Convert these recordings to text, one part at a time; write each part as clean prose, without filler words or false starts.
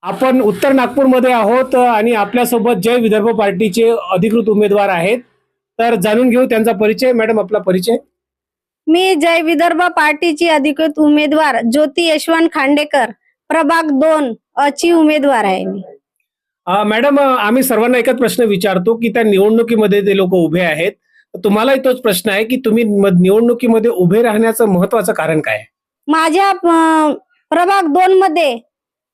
आपण उत्तर नागपूरमध्ये आहोत आणि आपल्यासोबत जय विदर्भ पार्टीचे अधिकृत उमेदवार आहेत. तर जाणून घेऊ त्यांचा परिचय. मॅडम, आपला परिचय. मी जय विदर्भ पार्टीची अधिकृत उमेदवार ज्योती यशवंत खांडेकर, प्रभाग 2 ची उमेदवार आहे मी. मॅडम, आम्ही सर्वांना एकच प्रश्न विचारतो की त्या निवडणुकीमध्ये ते लोक उभे आहेत. तुम्हालाही तोच प्रश्न आहे की तुम्ही निवडणुकीमध्ये उभे राहण्याचं महत्वाचं कारण काय आहे? माझ्या प्रभाग 2 मध्ये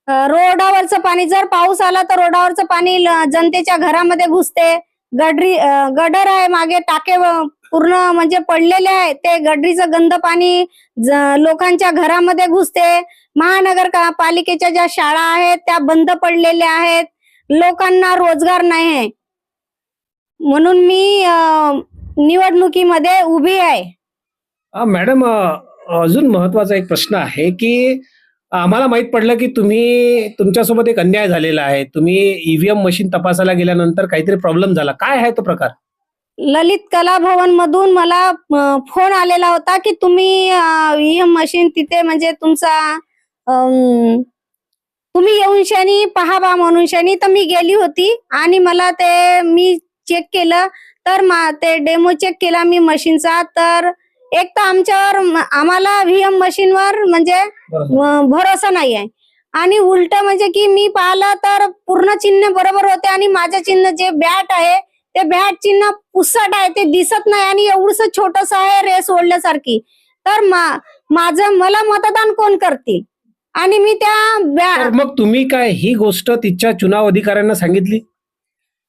रोडावरचं पाणी, जर पाऊस आला तर रोडावरचं पाणी जनतेच्या घरामध्ये घुसते. गडर आहे, मागे टाके पूर्ण म्हणजे पडलेले आहे. ते गडरीचं गंद पाणी लोकांच्या घरामध्ये घुसते. महानगरपालिकेच्या ज्या शाळा आहेत त्या बंद पडलेल्या आहेत. लोकांना रोजगार नाही आहे, म्हणून मी निवडणुकीमध्ये उभी आहे. मॅडम, अजून महत्वाचा एक प्रश्न आहे की आम्हाला माहित पडलं की तुमच्यासोबत एक अन्याय झालेला आहे. तुम्ही ईव्हीएम मशीन तपासायला गेल्यानंतर काहीतरी प्रॉब्लेम झाला. काय आहे तो प्रकार? ललित कला भवन मधून मला फोन आलेला होता की तुम्ही ईव्हीएम मशीन तिथे म्हणजे तुम्ही येऊन शनी पहा बा म्हणून शनी. तर मी गेली होती आणि मला ते मी चेक केलं, तर ते डेमो चेक केला मी मशीनचा. तर एक तर आम्हाला ईव्हीएम मशीनवर म्हणजे भरोसा नाही आहे, आणि उलट म्हणजे की मी पाहिलं तर पूर्ण चिन्ह बरोबर होते आणि माझं चिन्ह जे बॅट आहे ते बॅट चिन्ह पुसट आहे, ते दिसत नाही आणि एवढंच छोटस आहे रेस ओढल्यासारखी. तर मला मतदान कोण करतील? आणि मी तर मग तुम्ही काय ही गोष्ट तिच्या चुनाव अधिकाऱ्यांना सांगितली?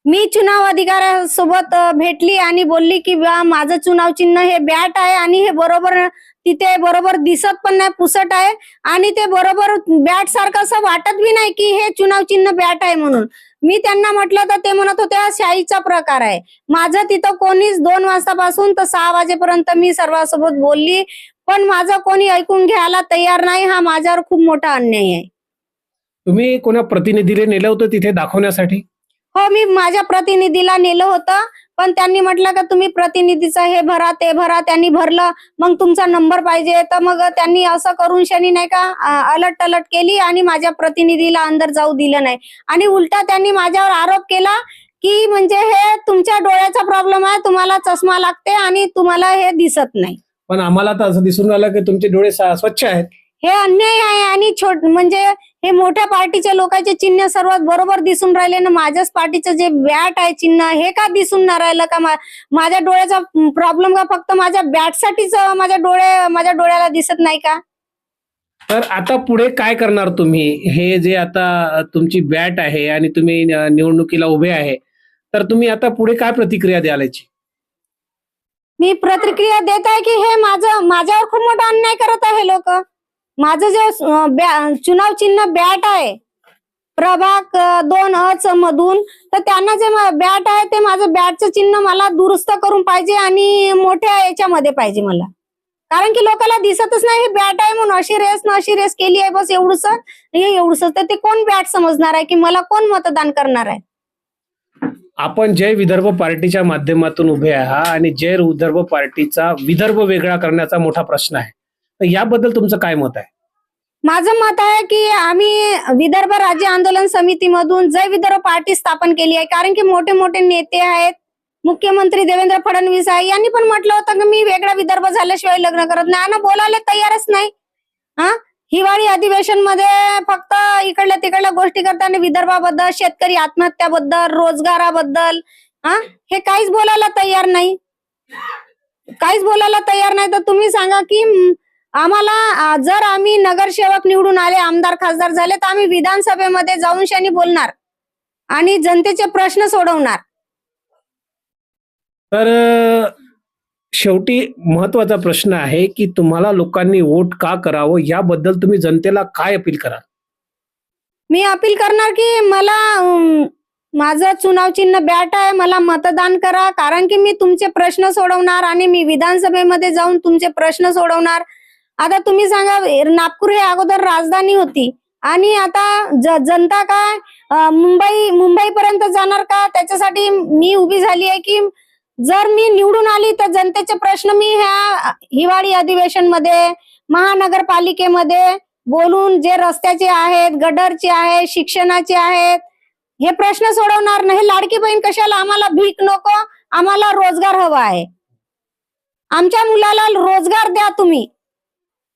मी चुनाव अधिकाऱ्यासोबत भेटली आणि बोलली की माझं चुनाव चिन्ह हे बॅट आहे आणि हे बरोबर तिथे बरोबर दिसत पण नाही, पुसट आहे आणि ते बरोबर बॅट सारखं असं वाटत बी नाही की हे चुनाव चिन्ह बॅट आहे म्हणून. मी त्यांना म्हटलं तर ते म्हणत होते हा शाहीचा प्रकार आहे. माझं तिथं कोणीच 2 वाजतापासून तर 6 वाजेपर्यंत मी सर्वांसोबत बोलली, पण माझं कोणी ऐकून घ्यायला तयार नाही. हा माझ्यावर खूप मोठा अन्याय आहे. तुम्ही कोणा प्रतिनिधीला नेलं होतं तिथे दाखवण्यासाठी? हो, मी माझ्या प्रतिनिधीला नेलं होतं, पण त्यांनी म्हटलं का तुम्ही प्रतिनिधीचं हे भरा ते भरा. त्यांनी भरलं, मग तुमचा नंबर पाहिजे, तर मग त्यांनी असं करून शनी नाही का अलट केली आणि माझ्या प्रतिनिधीला अंदर जाऊ दिलं नाही. आणि उलटा त्यांनी माझ्यावर आरोप केला की म्हणजे हे तुमच्या डोळ्याचा प्रॉब्लेम आहे, तुम्हाला चष्मा लागते आणि तुम्हाला हे दिसत नाही. पण आम्हाला तर असं दिसून आलं की तुमचे डोळे स्वच्छ आहेत. हे अन्याय आहे. आणि म्हणजे हे मोठ्या पार्टीच्या लोकांचे चिन्ह सर्वात बरोबर दिसून राहिले ना. माझ्याच पार्टीचं जे बॅट आहे चिन्ह हे का दिसून नाही राहिलं का? माझ्या डोळ्याचा प्रॉब्लेम का फक्त माझ्या बॅटसाठीच माझ्या डोळ्याला दिसत नाही का? तर आता पुढे काय करणार तुम्ही? हे जे आता तुमची बॅट आहे आणि तुम्ही निवडणुकीला उभे आहे, तर तुम्ही आता पुढे काय प्रतिक्रिया द्याल याची? मी प्रतिक्रिया देत आहे की हे माझ्यावर खूप मोठा अन्याय करत आहे लोक. माझं जे चुनाव चिन्ह बॅट आहे प्रभाग 2 मधून, तर त्यांना जे बॅट आहे ते माझं बॅटचं चिन्ह मला दुरुस्त करून पाहिजे आणि मोठ्या याच्यामध्ये पाहिजे मला. कारण की लोकांना दिसतच नाही हे बॅट आहे म्हणून. अशी रेस केली आहे बस एवढंच. तर ते कोण बॅट समजणार आहे की मला कोण मतदान करणार आहे? आपण जय विदर्भ पार्टीच्या माध्यमातून उभे आहात आणि जय विदर्भ पार्टीचा विदर्भ वेगळा करण्याचा मोठा प्रश्न आहे. तर याबद्दल तुमचं काय मत आहे? माझं मत आहे की आम्ही विदर्भ राज्य आंदोलन समितीमधून जय विदर्भ पार्टी स्थापन केली आहे. कारण की मोठे मोठे नेते आहेत, मुख्यमंत्री देवेंद्र फडणवीस आहे, यांनी पण म्हटलं होतं की मी वेगळा विदर्भ झाल्याशिवाय लग्न करत नाही. आणि बोलायला तयारच नाही. हिवाळी अधिवेशन मध्ये फक्त इकडल्या तिकडल्या गोष्टी करताना विदर्भाबद्दल, शेतकरी आत्महत्याबद्दल, रोजगाराबद्दल हे काहीच बोलायला तयार नाही. तर तुम्ही सांगा की आम्हाला जर आम्ही नगरसेवक निवडून आले, आमदार खासदार झाले, तर आम्ही विधानसभेमध्ये जाऊन शनी बोलणार आणि जनतेचे प्रश्न सोडवणार. तर शेवटी महत्वाचा प्रश्न आहे की तुम्हाला लोकांनी वोट का करावं, याबद्दल तुम्ही जनतेला काय अपील कराल? मी अपील करणार की मला माझं चुनाव चिन्ह बॅट आहे, मला मतदान करा. कारण की मी तुमचे प्रश्न सोडवणार आणि मी विधानसभेमध्ये जाऊन तुमचे प्रश्न सोडवणार. आता तुम्ही सांगा, नागपूर हे अगोदर राजधानी होती आणि आता जनता काय मुंबईपर्यंत जाणार का? त्याच्यासाठी मी उभी झाली आहे की जर मी निवडून आली तर जनतेचे प्रश्न मी ह्या हिवाळी अधिवेशन मध्ये, महानगरपालिकेमध्ये बोलून जे रस्त्याचे आहेत, गडरचे आहेत, शिक्षणाचे आहेत, हे प्रश्न सोडवणार नाही. लाडकी बहीण कशाला? आम्हाला भीक नको, आम्हाला रोजगार हवा आहे. आमच्या मुलाला रोजगार द्या तुम्ही.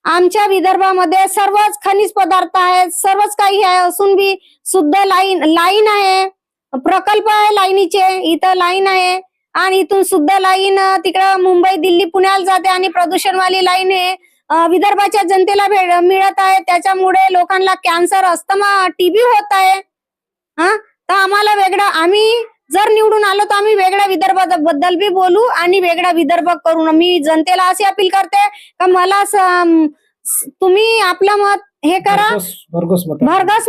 आमच्या विदर्भामध्ये सर्वच खनिज पदार्थ आहेत, सर्वच काही आहे, असून बी शुद्ध लाईन आहे, प्रकल्प आहे लाईनीचे, इथं लाईन आहे आणि इथून शुद्ध लाईन तिकडं मुंबई, दिल्ली, पुण्याला जाते आणि प्रदूषणवाली लाईन आहे विदर्भाच्या जनतेला मिळत आहे. त्याच्यामुळे लोकांना कॅन्सर, अस्थमा, टीबी होत आहे. तर आम्हाला वेगळं, आम्ही जर निवडून आलो तर आम्ही वेगळ्या विदर्भाबद्दल बी बोलू आणि वेगळा विदर्भ करू. मी जनतेला अशी अपील करते का मला तुम्ही आपलं मत हे करा, भरघोस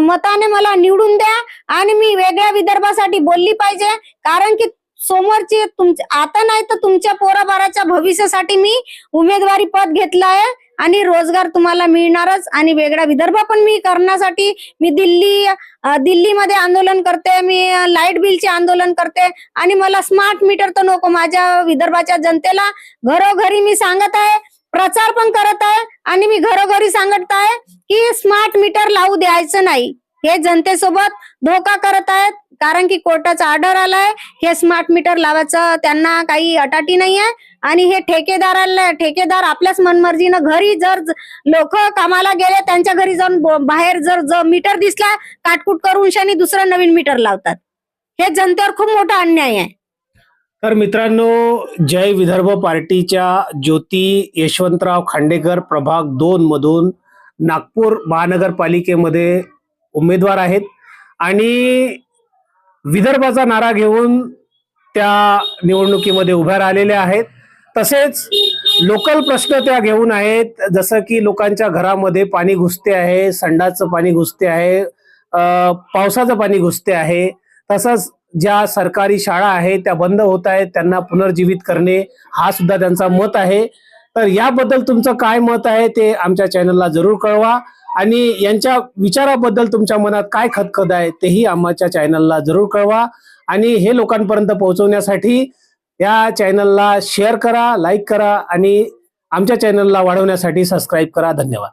मताने मला निवडून द्या आणि मी वेगळ्या विदर्भासाठी बोलली पाहिजे. कारण की समोरची आता नाही तर तुमच्या पोराबाराच्या भविष्यासाठी मी उमेदवारी पद घेतलं आहे आणि रोजगार तुम्हाला मिळणारच. आणि वेगळा विदर्भ पण मी करण्यासाठी मी दिल्लीमध्ये आंदोलन करते, मी लाईट बिलचे आंदोलन करते आणि मला स्मार्ट मीटर तर नको. माझ्या विदर्भाच्या जनतेला घरोघरी मी सांगत आहे, प्रचार पण करत आहे आणि मी घरोघरी सांगत आहे की स्मार्ट मीटर लावू द्यायचं नाही. हे जनतेसोबत धोका करत आहेत कारण की कोर्टाचा ऑर्डर आलाय. हे स्मार्ट मीटर लावायचं त्यांना काही अटाटी नाही आहे आणि हे ठेकेदार आपल्याच मनमर्जीनं घरी जर लोक कामाला गेले त्यांच्या घरी जाऊन बाहेर जर मीटर दिसला काटकुट करून शानी दुसरा नवीन मीटर लावतात. हे जनतेवर खूप मोठा अन्याय आहे. तर मित्रांनो, जय विदर्भ पार्टीच्या ज्योती यशवंतराव खांडेकर प्रभाग 2 मधून नागपूर महानगरपालिकेमध्ये उमेदवार आहेत आणि विदर्भाचा नारा घेऊन त्या निवडणुकीमध्ये उभ्या राहिलेल्या आहेत. तसेच लोकल प्रश्न त्या घेऊन आहेत, जसं की लोकांच्या घरामध्ये पाणी घुसते आहे, संडाचं पाणी घुसते आहे, पावसाचं पाणी घुसते आहे. तसंच ज्या सरकारी शाळा आहेत त्या बंद होत आहेत, त्यांना पुनर्जीवित करणे हा सुद्धा त्यांचा मत आहे. तर याबद्दल तुमचं काय मत आहे ते आमच्या चॅनलला जरूर कळवा आणि यांच्या विचाराबद्दल तुमच्या मनात काय खदखद आहे तेही आमच्या चॅनलला जरूर कळवा. आणि हे लोकांपर्यंत पोहोचवण्यासाठी या चॅनलला शेअर करा, लाईक करा आणि आमच्या चॅनलला वाढवण्यासाठी सबस्क्राईब करा. धन्यवाद.